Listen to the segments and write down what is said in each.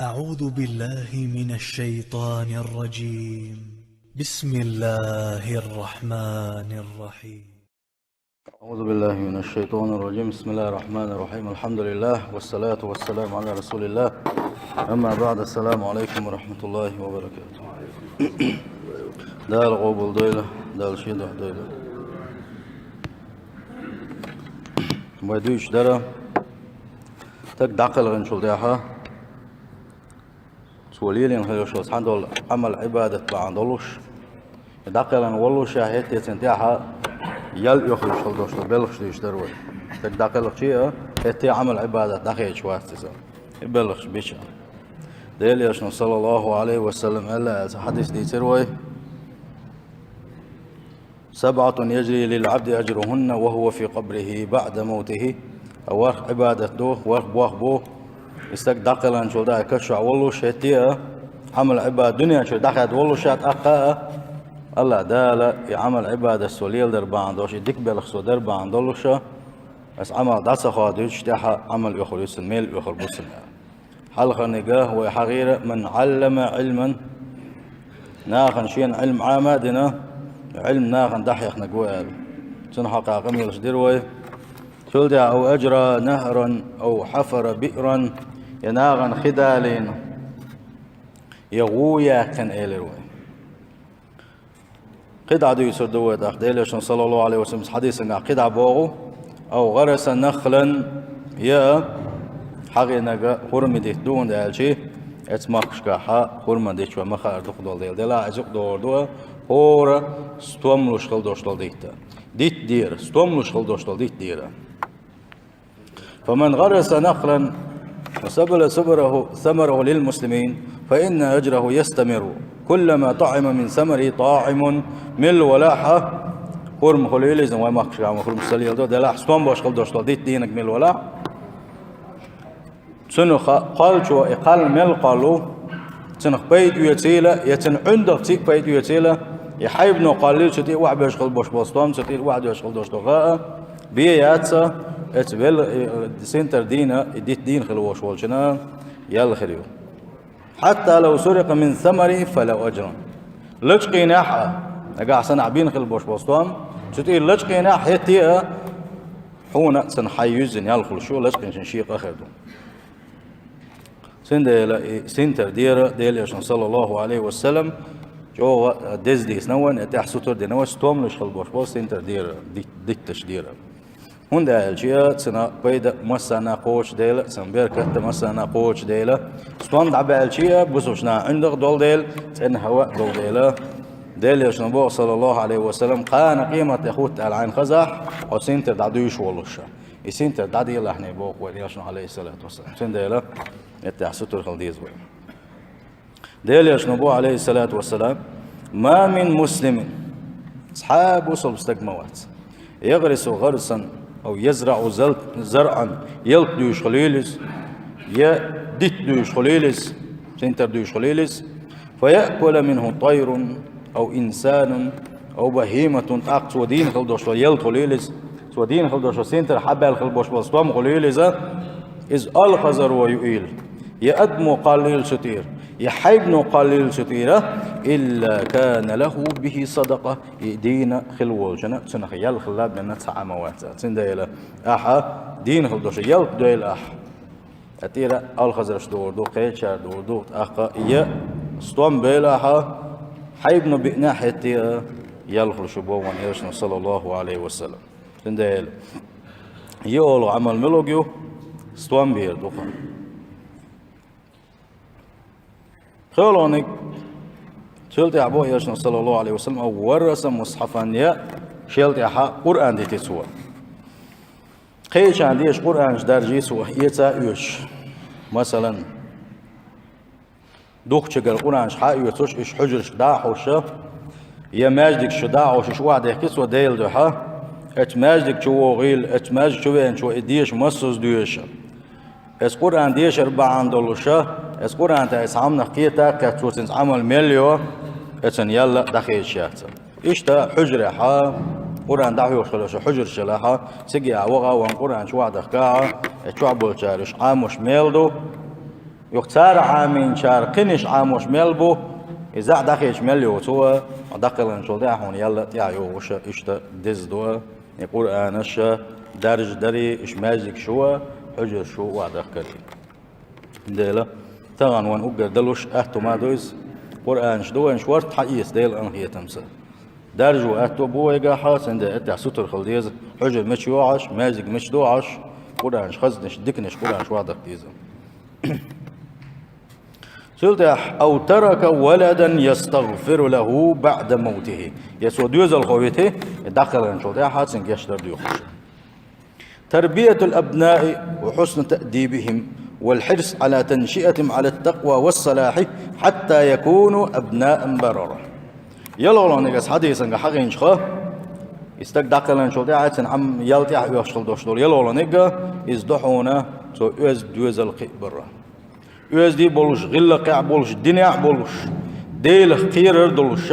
أعوذ بالله من الشيطان الرجيم. بسم الله الرحمن الرحيم. أعوذ بالله من الشيطان الرجيم. بسم الله الرحمن الرحيم. الحمد لله والصلاة والسلام على رسول الله. أما بعد، السلام عليكم ورحمة الله وبركاته. دال غوبل ديلة دال شيدة ديلة ويدوش درا تك داقل غنشول ديها سوليلين خيوش وصحان عمل عبادة بعضلوش داقل نولو شاهد يتنتيها يل يخرج خلدوش بلغش ديش دروي تك داقل شيء هتي عمل عبادة داخل شواتي بلغش بيشا ديل يشن صلى الله عليه وسلم ألا حديث دي تروي 7 يجري للعبد أجرهن وهو في قبره بعد موته أورخ عبادة دوه ورخ بوخ بوه استك داقلا شو دا كشع والله شتيه عمل عبادة دنيا شو دخلت والله شات أقا الله دالا يعمل عبادة سوليل دربان دوش يدك بلخصو دربان دولوشا بس عمل داسا خادوش تاها عمل يخل يسن ميل يخل بسن حلقة نقاه وحغيرة من علم علما ناخن شين علم عامدنا علم ناخن دحيخ نقوال تنحق قميلش ديروي تلدع أو أجرى نهرا أو حفر بئرا يناغن خدالين يغويا كان إيلروي قدع دو يسر دوات أخديلش صلى الله عليه وسلم حديث أن قدع بوغو أو غرس نخلا يا حقي نقا خرم ديت دون دالشي اتماكش كاحا خرم ديت شو مخار دخدول ديل دلا عزق دور دوا هورا ستوملوش خلدوشتال ديتا ديت دير ستوملوش خلدوشتال ديت ديرا فمن غرس نخلا وسبل ثمره للمسلمين فإن أجره يستمر كلما طعم من ثمره طاعم مل ولاحة خرم خليلز وما خش عم خرم سليل دو دلاح ستوم باش خلدوشتال ديت دينك مل ولاح تنخ قال شو إقال مل قالو تنخ بيت يتيلا يتن عندك تيك بيت يتيلا يحيب نو قاليل شتي واحد يشغل باش باستوم شتي واحد يشغل دوش غاء بياتsa اتبل سنتر دينا ديت دين خلوش والشنا يلا خليو حتى لو سرق من ثمري فلو أجر لجقي ناحة أقع سنع بين خل باش باستوم شتي لجقي ناحة هتي حونا سنحيزن يالخل شو لجقي شنشيق أخذو سنتر ديل يشن صلى الله عليه وسلم جو ديز ديس نوان اتاح سوتر دي نوا ستوم لش خل باش سنتر ديتش ديرا هوندا الجيا سنا بيدا مسنا قوش ديلا سنبير كت مسنا قوش ديلا ستوم دعبا الجيا بزوجنا عندك دول ديل تن هواء دول ديلا ديل يشن بو صلى الله عليه وسلم قان قيمة يخوت العين خزح أو سنتر دعدوش والوشا سنتر دعدي الله احنا بوق وليشن عليه الصلاة والسلام سن ديلا اتاح سوتر خل ديز وين ديل يشن بو عليه الصلاة والسلام ما من مسلم أصحاب وصل استقموات يغرس غرسا أو يزرع زرعا يلت دوش خليلس يدت دوش خليلس سنتر دوش خليلس فيأكل منه طير أو إنسان أو بهيمة أقص ودين خلدوش يلت خليلس ودين خلدوش سنتر حبال خلبوش بلستوام خليلس إذ الخزر ويؤيل يأدم قليل ستير يحيبن قليل ستيرة إلا كان له به صدقة دين خلوه جنا سنخ يل خلاب لنا 9 موات سنديلا أحا دين خلدوش يل دويل أح أتيرا الخزرش دور دو قيتشار دور دو أخا يا ستوم بيلا أحا حيبن بإنا حتى يل خلشبوه ونيرشنا صلى الله عليه وسلم سنديلا يقول عمل ملوجيو ستوم بير دوخا خلونك شلت عبوه يشن صلى الله عليه وسلم أو ورث مصحفا يا شلت عها قرآن دي تسوى خيش عنديش قرآن درجي سوى يتأيش مثلا دوخ شجر قرآن شحا يتوش إش حجر شداحوش يا ماجدك شداحوش شو واحد يحكي سوى ديل دوحا ات ماجدك شو غيل ات ماجد شو وين شو إديش مصص ديش اس قرآن ديش 4 دولوشة اس قرآن تايس عمنا حكيتا كاتوتنز عمل مليو اتن يلا دخيل شاتا اشتا حجر حا قرآن دعوه خلوش حجر شلاحا سيجي عوغا وان قرآن شو واحد اخكاعا اتشو عبو تشارش عاموش ميلدو يختار عامين شار قنش عاموش ملبو إذا دخلش مليو توا دخل إن شاء الله هون يلا تعيو وش إشتا دز دوا يقول أنا شا درج دري إش ماجيك شوا حجر شو وعدك كري ديلا طبعا وان أقدر دلوش أهتو ما دوز قرآن شدوا إن شورت حقيس ديل أنهي تمسا درج وأهتو بو يجا حاس عند أتع ستر خلديز حجر مش يوعش ماجيك مش دوعش قرآن خزنش دكنش قرآن شو وعدك تيزم سلتح أو ترك ولدا يستغفر له بعد موته يسوع دوز الخويته دخل إن شاء الله حاسن يشتر ديوخش تربية الأبناء وحسن تأديبهم والحرص على تنشئتهم على التقوى والصلاح حتى يكونوا أبناء بررة يلا والله نجس حديثا حقين شخا استقدق لنا شو ده عشان عم يلتح يشغل دوشدول يلا والله نجا يزدحونا سو أز دوز القبرة أز دي بولش غلة قاع بولش دنيا بولش ديل خير دولش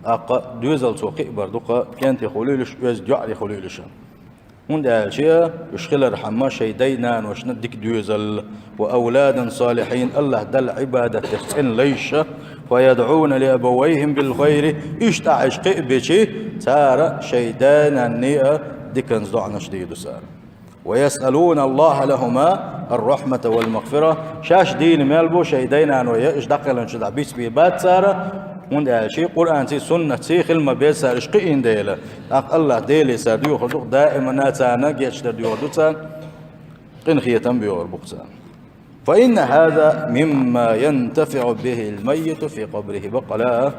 أق دوز السوق بردقة كانت يخليلش أز جعل يخليلش هند أشياء يشغل رحمة شيدينا وشندك دوزل وأولادا صالحين الله دل عبادة تحسن ليش ويدعون لأبويهم بالخير يشتعش قئبشي سار شيدانا النيئة دكن زعنا شديد سار ويسألون الله لهما الرحمة والمغفرة شاش دين مالبو شيدينا ويش دقل شدع بيس بيبات سار هند أشياء قرآن سي سنة سي خلما بيت سار شقئين ديلا الله ديلي سار ديو خلطوق دائما ناتانا جيشتر ديو دوتان قنخية بيور بقتان فإن هذا مما ينتفع به الميت في قبره بقلا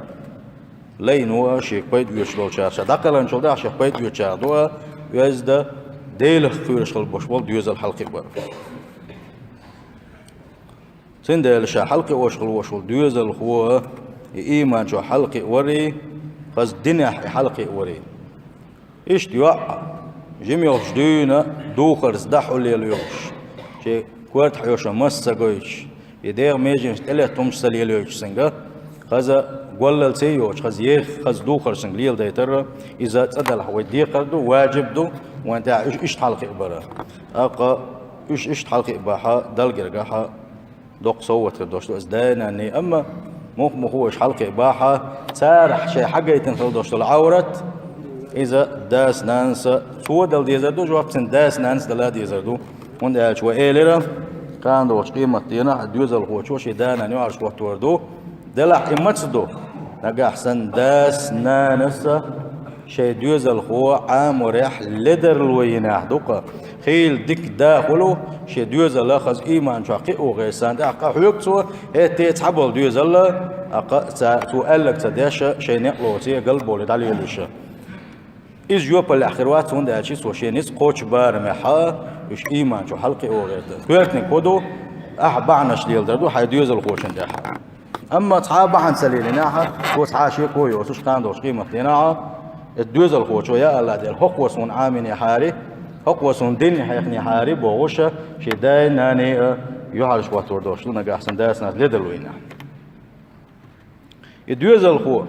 لينوا شيء قيد يشلو شاشة دقل إن شاء الله شيء قيد يشادوا يزد ديل خيرش البشبول ديوز الحلقة بر سند الشا حلقة وشل ديوز الخوا إيمان شو حلقة وري خز دنيا حلقة وري إيش تيوع جميع جدينا دوخر زدحوا اللي اليوش شيء كوارت حيوشا مسا قويش يدير ميجين تليه تمش سليليوش سنگا خزا قولل سيوش خز يخ خز دوخر سنگليل دايتر إذا تدل حوي ديقر دو واجب دو وانت إيش حلقة إبارة أقا إيش حلقة إباحة دلقرقاحة دوق صوت كردوش دو إزدانا أني أما مو هو إيش حلقة إباحة سارح شي حاجة يتنخلدوش دو العورت إذا داس نانسا سوى دل ديزردو جواب سن داس نانس دلا ديزردو هند ألش وإيلرا كان دوش قيمة دينا دوز الخوشو شدانا نيوارش وقت وردو دلح إمتسدو نجا أحسن داس نانسا شي دوز الخو عام وريح لدر الويناح دوقا خيل ديك داخلو شي دوز الله خز إيمان شاقي وغيسان دا أقا حيوكتو هيتي تحبول دوز الله أقا سؤالك تداشا شي نقلو تي قلبو لدالي لشا إز جواب الأخروات هند ألشي سوشي نس قوش بارمحا إيش إيمان شو حلقي أو غير كويرتني كودو بعناش ديال دردو حيديوز الخوشن داحا أما صحاب عن سليل ناحا كوس حاشي كوي وسوش كان دوش قيمة ناحا الديوز الخوشو يا الله ديال حقوسون عامين يحاري حقوسون دين حيقني حاري بوغوشا شداي ناني يحارش واتور دوش لنا أحسن داس ناس لدل وينا الديوز الخو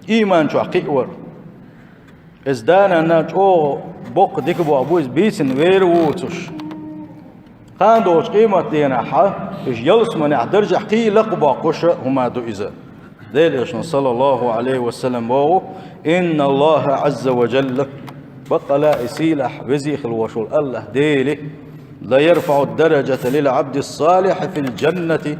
إيمان شو حقيقور ازدانا ناجو بوق ديك بو ابوز بيسن وير ووتش كان دوش قيمة دينا حا إيش يلس من درجة حقي لقبا قش هما دو إذا ذلك صلى الله عليه وسلم بو إن الله عز وجل بقلا إسيلح بزيخ الوشول الله ديلي لا يرفع الدرجة للعبد الصالح في الجنة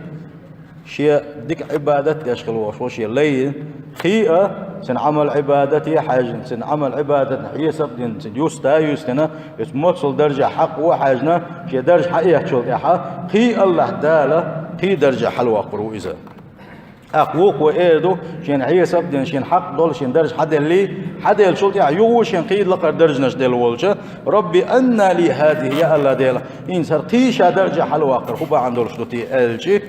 شيء ديك عبادتي أشغل وشول شيء لين خيئة سن عمل عبادتي حاجن سن عمل عبادتنا هي سبدين سن يستنا يسموصل درجة حق وحاجنا شي درجة حقيقة شو يحا خي الله دالة خي درجة حلوة قرو إذا أقوق وإيدو شين هي سبدين شين حق دول شين درجة حد اللي حد الشوط يعيو شين قيد لقر درجة نجدل والجة ربي أن لي هذه يا الله دالة إن سر قيشة درجة حلوة قرو با عندول شلوتي ألجي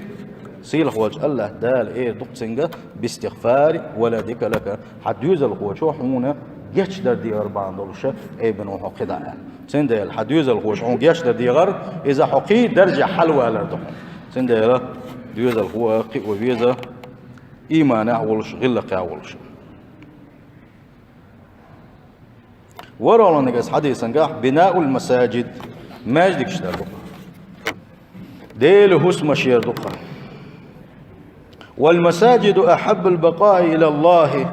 سيلخ وجه الله دال إيه دقسنجة باستغفار ولدك لك حد يوزل خوش وحونا جيش در ديار باندولشة إيه بنو حقيدا سندال حد يوزل خوش حون جيش در ديار إذا حقي درجة حلوة لردهم سندال يوزل هو قي وبيزا إيمان أولش غلق أولش ورا لنا جس حديث نجاح بناء المساجد ماجدك شدارو ديل هسم شير دقة والمساجد أحب البقاء إلى الله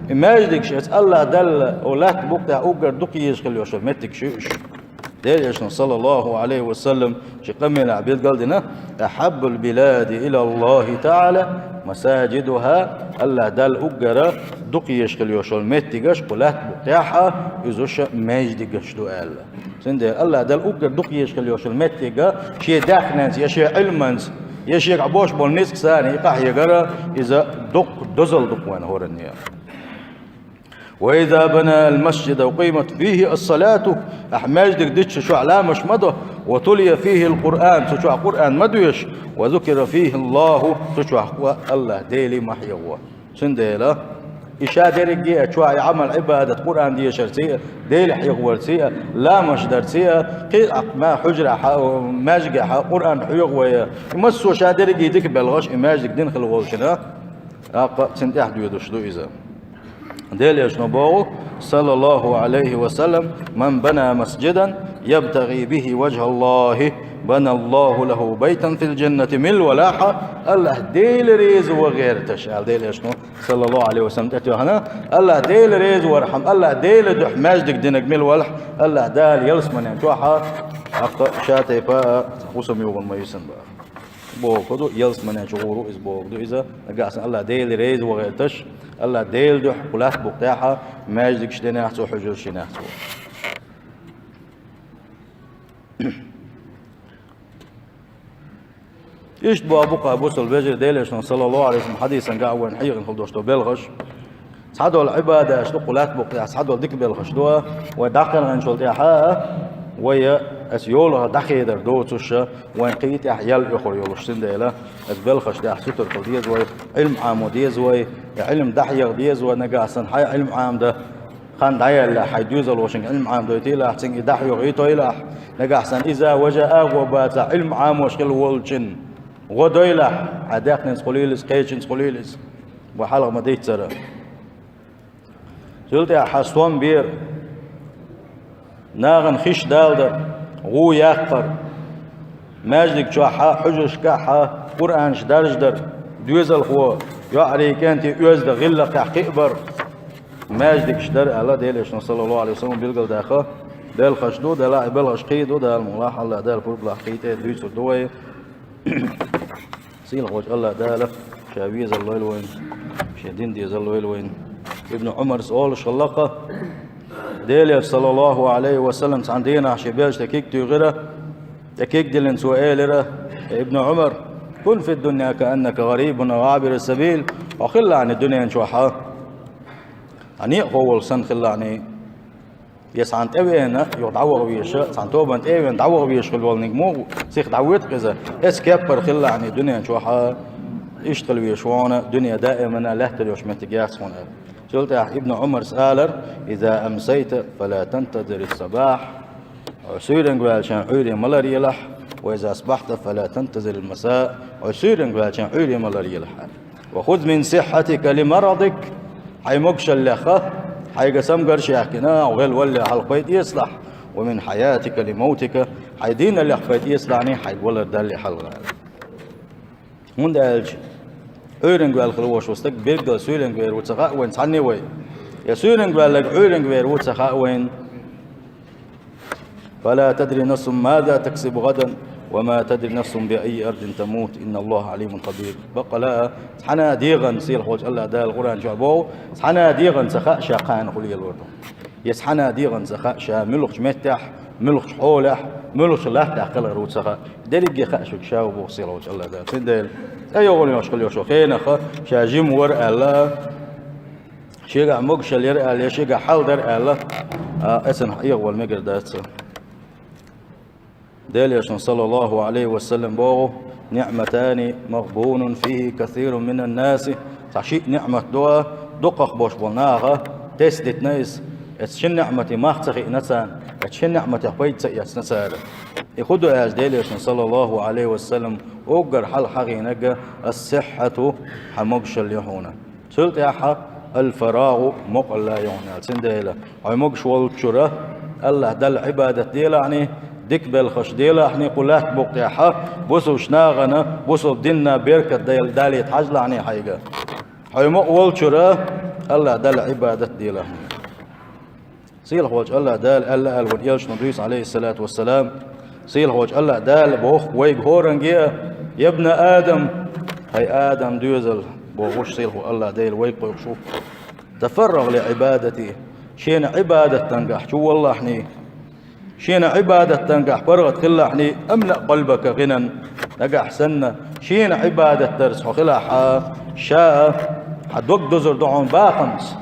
ماجدك شيء الله دل ولا تبقى أوجر دقي يشغل يوشل متك شيء ديل يشن صلى الله عليه وسلم شقم العبيد قال دنا أحب البلاد إلى الله تعالى مساجدها الله دل أوجر دقي يشغل يوشل متكش ولا تبقى يزوش ماجدك شدو الله سند الله دل أوجر دقي يشغل يوشل متك شيء داخنس يا شيء علمنس يا شيء عبوش بالنسك ثاني يقح يجرا إذا دق دزل دق وين هورنيا وإذا بنى المسجد وقيمت فيه الصلاة أحماجدك دتش شو علامش مضى وتلي فيه القرآن شو قرآن مدويش وذكر فيه الله شو الله ديلي محيوه سنديلا إشادة رجية شو عمل عبادة قرآن دي شرسية ديل حيغور سيئة لا مش درسية قيل ما حجرة ماجقة قرآن حيغوية يمسوا شادة رجية ديك بلغش إماجدك دين خلوغوشنا سند أحد يدوشدو إذا ديل يشنبوه صلى الله عليه وسلم من بنى مسجدا يبتغي به وجه الله بنى الله له بيتا في الجنة من الولاحة الله ديل ريز وغير تشعل ديل يشنو صلى الله عليه وسلم تأتي هنا الله ديل ريز ورحم الله ديل دح ماجدك دينك من الولح الله دال يلسمن ينتوحا شاتي فا خصم يوغن ما يسن بوكدو يلسمن ينشغورو إز بوكدو إذا نقاسن الله ديل ريز وغير تش الله ديل دح قلات بقتاحا ماجدك شديناحتو حجر شناحتو إيش بابوقا بوصل بجر ديلش صلى الله عليه وسلم حديثا قاعد حيغن خلدوشتو بلغش صعدوا العبادة اشتو قلات بقتاح صعدوا ديك بلغش دوا وداخل غنشول تاحا ويا اسيولها دخي در دوتش وين قيت يحيل يخر يولشتن ديلا اس بلغش ده ستر قضيه وي علم عام ديز وي علم دحيغ ديز ونقاسن حي علم عام ده خان دايل حيدوز الوشن علم عام دوتي لا حسن يدحيغ يتو الى نقاسن اذا وجاء وبات علم عام وشكل ولجن غدويلا عداقن سقوليلس كيشن سقوليلس وحلق ما ديت سرا قلت يا حسوان بير ناغن خش دالدر غو يقر ماجدك شوحا حجش كاحا قرآن شدرجدر دوز الخوا يا عليكانت يوزد غلة كحقبر ماجدك شدر الله ديلش صلى الله عليه وسلم بيلقل داخل دال خشدو دال بلغش قيدو دال ملاح الله دال فربلا قيته دويس دوي سيل غوج الله دالة شابيز الله الوين شدين ديز الله الوين ابن عمر سؤال شلقة ديل صلى الله عليه وسلم عندنا شباش تكيك تغيره تكيك دلن سؤال ابن عمر كن في الدنيا كأنك غريب وعابر السبيل وخلى عن الدنيا نشوحها يعني هو السن خلى عني يسعن تبينا يدعوه بيش سعن توبان تبين دعوه بيش خل والنجمو سيخ دعوت كذا اس كبر خلى عن الدنيا نشوحها اشتغل بيشوانا دنيا دائما لا تلوش متجاس هنا قلت يا ابن عمر سالر إذا أمسيت فلا تنتظر الصباح عسيرن قال شان عيري ملر يلح وإذا أصبحت فلا تنتظر المساء عسيرن قال شان عيري ملر يلح وخذ من صحتك لمرضك حي مقش اللخة حي قسم قرش يحكينا وغل ولا حلقيت يصلح ومن حياتك لموتك حي دين اللي حقيت يصلحني حي ولد دالي حلقة من دالج عيرن قال خلوش وستك بيرقل سويرن قال وتسخاء وين تصني وين يا سويرن قال لك عيرن قال وتسخاء وين فلا تدري نفس ماذا تكسب غدا وما تدري نفس بأي أرض تموت إن الله عليم خبير بقى لا حنا ديغن سير خوج الله ده القرآن جابوه حنا ديغن سخاء شاقان خلي الورد يسحنا ديغن سخاء شا ملخ متح ملخ حولح ملخ لا تعقل غير سخاء دلقي خاشك شاو بو سير خوج الله ده سندل أيوة يوش كل يوش خينا خا شاجم ور الله شيء مقشل ير الله شيء حاضر الله اسن يغول مقر دات ديليش صلى الله عليه وسلم بوغو نعمتان مغبون فيه كثير من الناس تعشي نعمة دوا دقق بوش بناغا تسدت ناس اتشن نعمتي ما اختخي نسان اتشن نعمتي قويت سيئت نسان يخدوا اج ديليش صلى الله عليه وسلم اوقر حل حقي نقا الصحة حمقش اليهونا سلط يحا الفراغ مقل لا يهونا سنديلا ومقش والشرة الله دل عبادة ديلا يعني ديك بالخش ديلا احنا قلات بقيحة بوسو شناغنا بوسو دينا بيركة دالي يتحجل عني حيقا حيمو أول شراء الله دال عبادة ديلا سيل خوج الله دال الله الوديلش نبيس عليه الصلاة والسلام سيل خوج الله دال بوخ ويق هورنجيا يا ابن آدم هاي آدم دوزل بوغوش سيل هو الله دال ويق شوف تفرغ لعبادتي شين عبادة تنجح شو والله احني شين عبادة تنجح فرغت خلا احني أملأ قلبك غنى نجح سنة شين عبادة ترس خلا شاء حدوك دزر دعون باخمس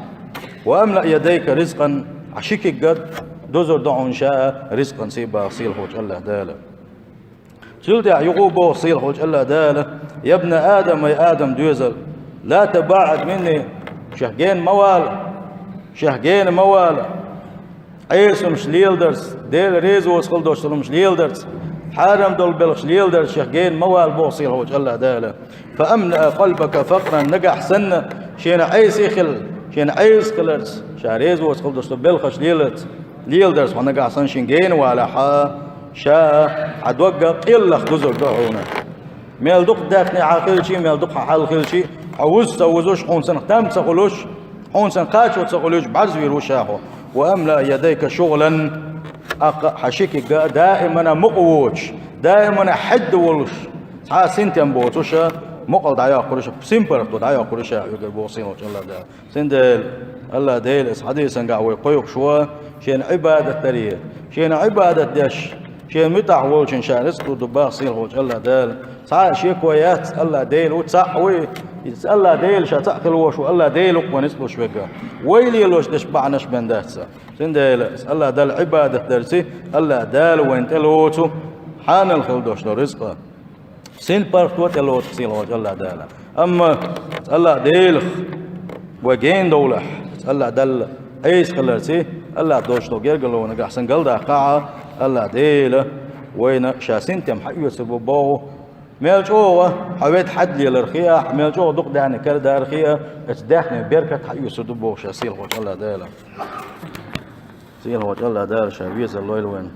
وأملأ يديك رزقا عشيك قد دزر دعون شاء رزقا سيبا صيل خوج الله داله سيلت يعقوب صيل خوج الله داله يا ابن آدم يا آدم دوزل لا تباعد مني شهجين موال عيسم شليل درس ديل ريزو وسخل دوشلم شليل درس حارم دول بلغ شليل درس شهجين موال بوصيل هوج الله داله فأملأ قلبك فقرا نجح سنة شين عيس يخل شين عيس خلرس شاريزو وسخل دوشلم بلغ شليلت ليل درس ونجح سن شنجين ولا حا شا عدوقا إلا خدزر دعونا ميل دق داخني عاقل شي ميل دق حال خل شي عوز سوزوش حون سن تام تقولوش حون سن قاش وتقولوش بعز ويروشاهو وأملأ يديك شغلا حشيك دائما مقووش دائما حد ولش سنت ينبوتوش مقل دعيا قرش سيمبر دعيا قرش يقول بوصين وش الله ده سندل الله ديل حديث نقع ويقيق شوا شين عبادة تريه شين عبادة دش شين متع ولش إن شاء رزق ودباغ صين وش الله دال صار شيء كويات الله ديل وتصحوي الله ديل شاتأكل وش والله ديل ونسبه شبكة ويلي لوش دشبعناش بنداتسا سندل الله دال عبادة درسي الله دال وانت لوتو حان الخلدوش رزقه سين بارتوت لوت سين وش الله دال أما الله ديل وجين دولة الله دال أيش خلرسي الله دوش تو جرجلو نجح سنقل ده قاعة الله ديل وين شاسين تم حيو سببوه ميلجوه حويت حد لي الرخية ميلجوه دق دعني كرده رخية اتداخني بيركت حيو سدبوه شاسيل وش الله ديل سيل وش الله دال شابيز الليل وين